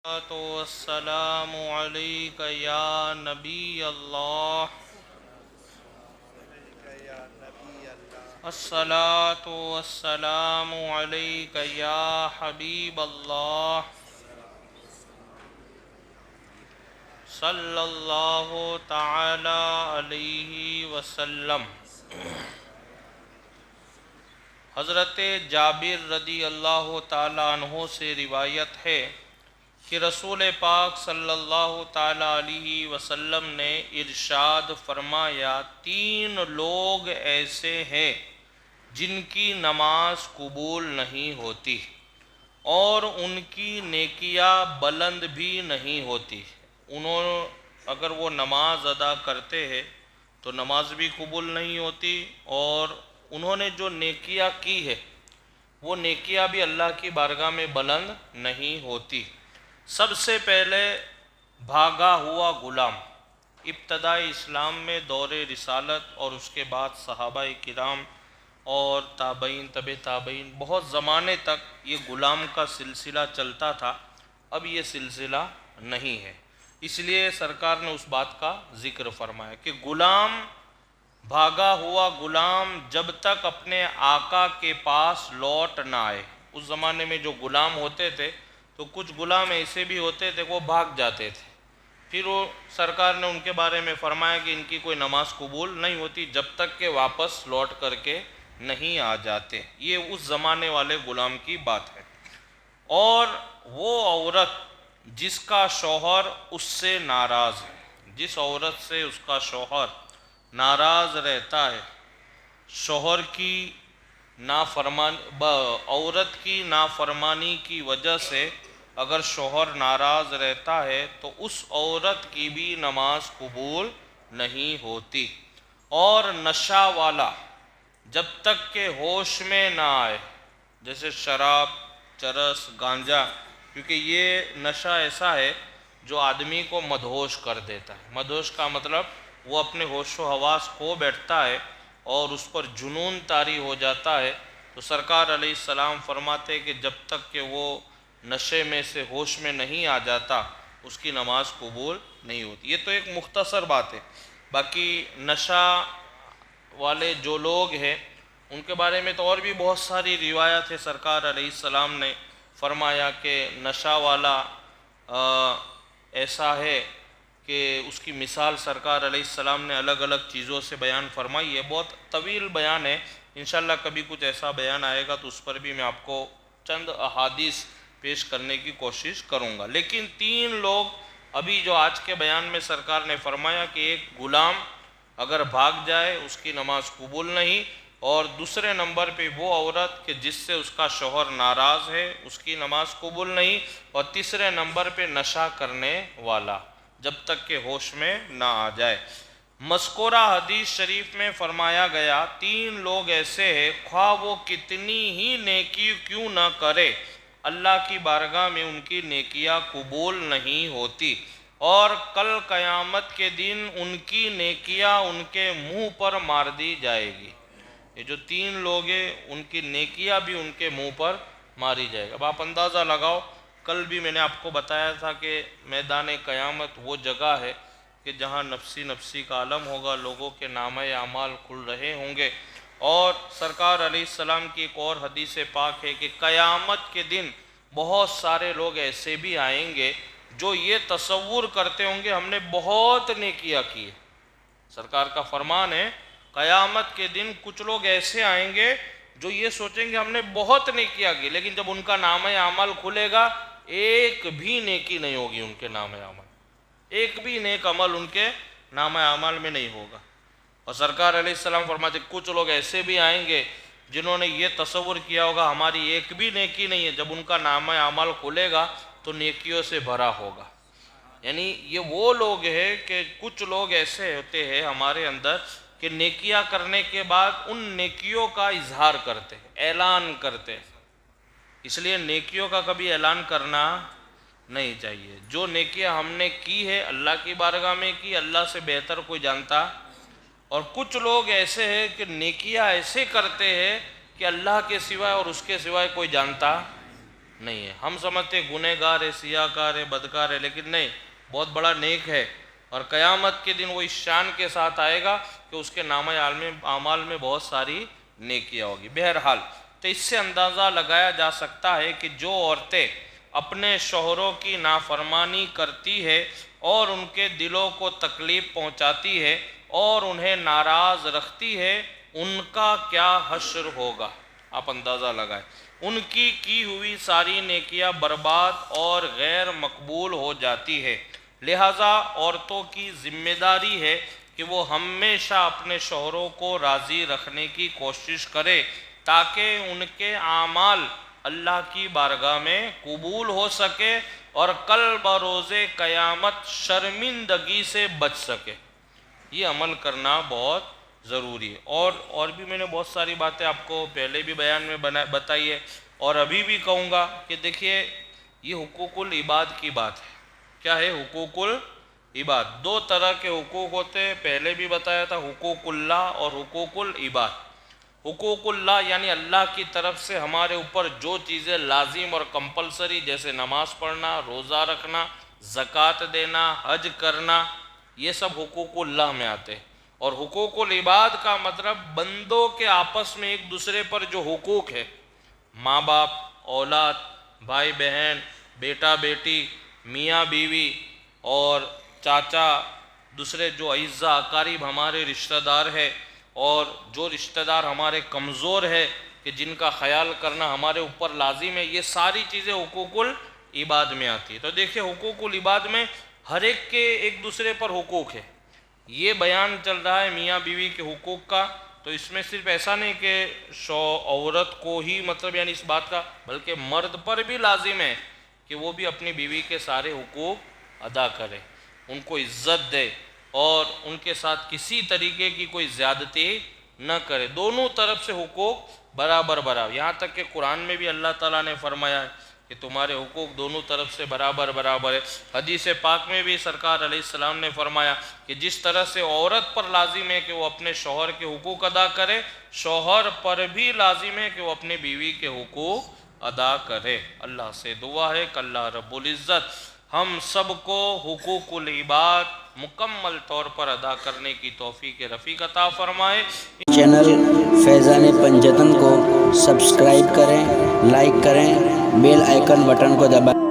والسلام علیک یا نبی اللہ الصلاۃ والسلام علیک یا حبیب اللہ صلی اللہ تعالی علیہ وسلم۔ حضرت جابر رضی اللہ تعالی عنہ سے روایت ہے کہ رسول پاک صلی اللہ تعالیٰ علیہ وسلم نے ارشاد فرمایا، 3 لوگ ایسے ہیں جن کی نماز قبول نہیں ہوتی اور ان کی نیکیاں بلند بھی نہیں ہوتی۔ اگر وہ نماز ادا کرتے ہیں تو نماز بھی قبول نہیں ہوتی، اور انہوں نے جو نیکیاں کی ہے وہ نیکیاں بھی اللہ کی بارگاہ میں بلند نہیں ہوتی۔ سب سے پہلے بھاگا ہوا غلام۔ ابتدائی اسلام میں دور رسالت اور اس کے بعد صحابہ کرام اور تابعین تبع تابعین بہت زمانے تک یہ غلام کا سلسلہ چلتا تھا۔ اب یہ سلسلہ نہیں ہے، اس لیے سرکار نے اس بات کا ذکر فرمایا کہ غلام، بھاگا ہوا غلام جب تک اپنے آقا کے پاس لوٹ نہ آئے۔ اس زمانے میں جو غلام ہوتے تھے تو کچھ غلام ایسے بھی ہوتے تھے وہ بھاگ جاتے تھے، پھر وہ سرکار نے ان کے بارے میں فرمایا کہ ان کی کوئی نماز قبول نہیں ہوتی جب تک کہ واپس لوٹ کر کے نہیں آ جاتے۔ یہ اس زمانے والے غلام کی بات ہے۔ اور وہ عورت جس کا شوہر اس سے ناراض ہے، جس عورت سے اس کا شوہر ناراض رہتا ہے، شوہر کی عورت کی نافرمانی کی وجہ سے اگر شوہر ناراض رہتا ہے تو اس عورت کی بھی نماز قبول نہیں ہوتی۔ اور نشہ والا جب تک کہ ہوش میں نہ آئے، جیسے شراب، چرس، گانجا، کیونکہ یہ نشہ ایسا ہے جو آدمی کو مدہوش کر دیتا ہے۔ مدہوش کا مطلب وہ اپنے ہوش و حواس کھو بیٹھتا ہے اور اس پر جنون طاری ہو جاتا ہے۔ تو سرکار علیہ السلام فرماتے کہ جب تک کہ وہ نشے میں سے ہوش میں نہیں آ جاتا اس کی نماز قبول نہیں ہوتی۔ یہ تو ایک مختصر بات ہے، باقی نشہ والے جو لوگ ہیں ان کے بارے میں تو اور بھی بہت ساری روایت ہے۔ سرکار علیہ السلام نے فرمایا کہ نشہ والا ایسا ہے کہ اس کی مثال سرکار علیہ السلام نے الگ الگ چیزوں سے بیان فرمائی ہے۔ بہت طویل بیان ہے، انشاءاللہ کبھی کچھ ایسا بیان آئے گا تو اس پر بھی میں آپ کو چند احادیث پیش کرنے کی کوشش کروں گا۔ لیکن 3 لوگ ابھی جو آج کے بیان میں سرکار نے فرمایا کہ ایک غلام اگر بھاگ جائے اس کی نماز قبول نہیں، اور دوسرے نمبر پہ وہ عورت کہ جس سے اس کا شوہر ناراض ہے اس کی نماز قبول نہیں، اور تیسرے نمبر پہ نشہ کرنے والا جب تک کہ ہوش میں نہ آ جائے۔ مذکورہ حدیث شریف میں فرمایا گیا 3 لوگ ایسے ہیں خواہ وہ کتنی ہی نیکی کیوں نہ کرے، اللہ کی بارگاہ میں ان کی نیکیاں قبول نہیں ہوتی، اور کل قیامت کے دن ان کی نیکیاں ان کے منہ پر مار دی جائے گی۔ یہ جو 3 لوگ ہیں ان کی نیکیاں بھی ان کے منہ پر ماری جائے گی۔ اب آپ اندازہ لگاؤ، کل بھی میں نے آپ کو بتایا تھا کہ میدان قیامت وہ جگہ ہے کہ جہاں نفسی نفسی کا عالم ہوگا، لوگوں کے نامہ اعمال کھل رہے ہوں گے، اور سرکار علیہ السلام کی ایک اور حدیث پاک ہے کہ قیامت کے دن بہت سارے لوگ ایسے بھی آئیں گے جو یہ تصور کرتے ہوں گے ہم نے بہت نیکیاں کی ہے۔ سرکار کا فرمان ہے قیامت کے دن کچھ لوگ ایسے آئیں گے جو یہ سوچیں گے ہم نے بہت نیکیاں کی، لیکن جب ان کا نامہ اعمال کھلے گا ایک بھی نیکی نہیں ہوگی، ان کے نامہ اعمال ایک بھی نیک عمل ان کے نامہ اعمال میں نہیں ہوگا۔ اور سرکار علیہ السلام فرماتے کچھ لوگ ایسے بھی آئیں گے جنہوں نے یہ تصور کیا ہوگا ہماری ایک بھی نیکی نہیں ہے، جب ان کا نامہ اعمال کھلے گا تو نیکیوں سے بھرا ہوگا۔ یعنی یہ وہ لوگ ہیں کہ کچھ لوگ ایسے ہوتے ہیں ہمارے اندر کہ نیکیاں کرنے کے بعد ان نیکیوں کا اظہار کرتے ہیں، اعلان کرتے ہیں۔ اس لیے نیکیوں کا کبھی اعلان کرنا نہیں چاہیے۔ جو نیکیاں ہم نے کی ہے اللہ کی بارگاہ میں کی، اللہ سے بہتر کوئی جانتا۔ اور کچھ لوگ ایسے ہیں کہ نیکیاں ایسے کرتے ہیں کہ اللہ کے سوائے اور اس کے سوائے کوئی جانتا نہیں ہے. ہم سمجھتے گنہگار ہے, سیاہکار ہے, بدکار ہے, لیکن نہیں, بہت بڑا نیک ہے, اور قیامت کے دن وہ اس شان کے ساتھ آئے گا کہ اس کے نامہ اعمال میں بہت ساری نیکیاں ہوگی. بہرحال تو اس سے اندازہ لگایا جا سکتا ہے کہ جو عورتیں اپنے شوہروں کی نافرمانی کرتی ہے اور ان کے دلوں کو تکلیف پہنچاتی ہے اور انہیں ناراض رکھتی ہے, ان کا کیا حشر ہوگا. آپ اندازہ لگائیں, ان کی ہوئی ساری نیکیاں برباد اور غیر مقبول ہو جاتی ہے. لہٰذا عورتوں کی ذمہ داری ہے کہ وہ ہمیشہ اپنے شوہروں کو راضی رکھنے کی کوشش کرے تاکہ ان کے اعمال اللہ کی بارگاہ میں قبول ہو سکے اور کل بروز قیامت شرمندگی سے بچ سکے. یہ عمل کرنا بہت ضروری ہے. اور بھی میں نے بہت ساری باتیں آپ کو پہلے بھی بیان میں بتائی ہے, اور ابھی بھی کہوں گا کہ دیکھیے یہ حقوق العباد کی بات ہے. کیا ہے حقوق العباد؟ دو طرح کے حقوق ہوتے ہیں, پہلے بھی بتایا تھا, حقوق اللہ اور حقوق العباد. حقوق اللہ یعنی اللہ کی طرف سے ہمارے اوپر جو چیزیں لازم اور کمپلسری, جیسے نماز پڑھنا, روزہ رکھنا, زکوٰۃ دینا, حج کرنا, یہ سب حقوق اللہ میں آتے ہیں. اور حقوق العباد کا مطلب بندوں کے آپس میں ایک دوسرے پر جو حقوق ہے, ماں باپ, اولاد, بھائی بہن, بیٹا بیٹی, میاں بیوی اور چاچا, دوسرے جو اعزاء اقارب ہمارے رشتہ دار ہے, اور جو رشتہ دار ہمارے کمزور ہے کہ جن کا خیال کرنا ہمارے اوپر لازم ہے, یہ ساری چیزیں حقوق العباد میں آتی ہے. تو دیکھیں حقوق العباد میں ہر ایک کے ایک دوسرے پر حقوق ہے. یہ بیان چل رہا ہے میاں بیوی کے حقوق کا, تو اس میں صرف ایسا نہیں کہ عورت کو ہی مطلب یعنی اس بات کا, بلکہ مرد پر بھی لازم ہے کہ وہ بھی اپنی بیوی کے سارے حقوق ادا کرے, ان کو عزت دے اور ان کے ساتھ کسی طریقے کی کوئی زیادتی نہ کرے. دونوں طرف سے حقوق برابر برابر. یہاں تک کہ قرآن میں بھی اللہ تعالیٰ نے فرمایا ہے کہ تمہارے حقوق دونوں طرف سے برابر برابر ہے. حدیث پاک میں بھی سرکار علیہ السلام نے فرمایا کہ جس طرح سے عورت پر لازم ہے کہ وہ اپنے شوہر کے حقوق ادا کرے, شوہر پر بھی لازم ہے کہ وہ اپنے بیوی کے حقوق ادا کرے. اللہ سے دعا ہے کہ اللہ رب العزت ہم سب کو حقوق العباد مکمل طور پر ادا کرنے کی توفیق رفیق عطا فرمائے. چینل فیضان پنجتن کو سبسکرائب کریں, لائک کریں, بیل آئیکن بٹن کو دبائیں.